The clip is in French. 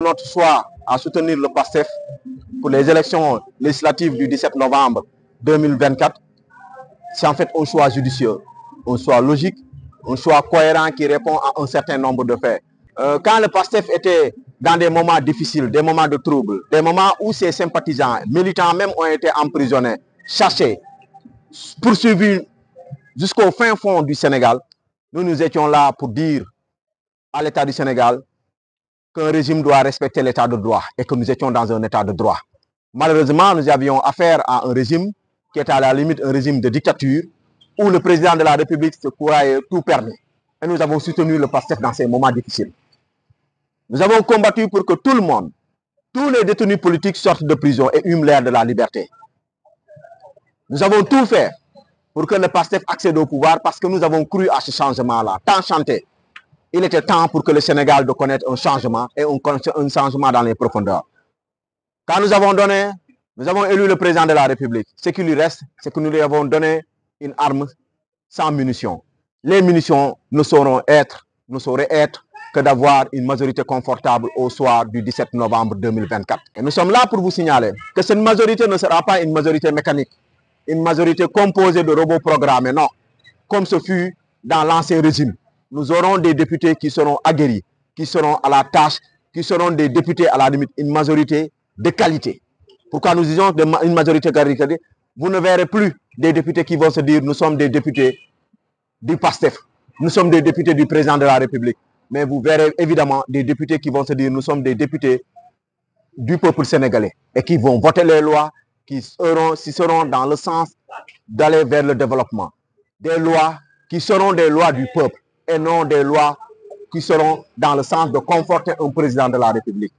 notre choix à soutenir le PASTEF pour les élections législatives du 17 novembre 2024, c'est en fait un choix judicieux, un choix logique, un choix cohérent qui répond à un certain nombre de faits. Quand le PASTEF était dans des moments difficiles, des moments de trouble, des moments où ses sympathisants, militants même ont été emprisonnés, chassés, poursuivis jusqu'au fin fond du Sénégal, nous étions là pour dire à l'État du Sénégal qu'un régime doit respecter l'état de droit et que nous étions dans un état de droit. Malheureusement, nous avions affaire à un régime qui était à la limite un régime de dictature où le président de la République se croyait tout permis. Et nous avons soutenu le PASTEF dans ces moments difficiles. Nous avons combattu pour que tout le monde, tous les détenus politiques sortent de prison et hument l'air de la liberté. Nous avons tout fait pour que le PASTEF accède au pouvoir parce que nous avons cru à ce changement-là, tant chanté. Il était temps pour que le Sénégal de connaître un changement et un changement dans les profondeurs. Quand nous avons élu le président de la République, ce qui lui reste, c'est que nous lui avons donné une arme sans munitions. Les munitions ne sauraient être que d'avoir une majorité confortable au soir du 17 novembre 2024. Et nous sommes là pour vous signaler que cette majorité ne sera pas une majorité mécanique, une majorité composée de robots programmés, non, comme ce fut dans l'ancien régime. Nous aurons des députés qui seront aguerris, qui seront à la tâche, qui seront des députés à la limite, une majorité de qualité. Pourquoi nous disons une majorité de qualité? Vous ne verrez plus des députés qui vont se dire nous sommes des députés du PASTEF, nous sommes des députés du président de la République. Mais vous verrez évidemment des députés qui vont se dire nous sommes des députés du peuple sénégalais et qui vont voter les lois qui seront dans le sens d'aller vers le développement. Des lois qui seront des lois du peuple et non des lois qui seront dans le sens de conforter un président de la République.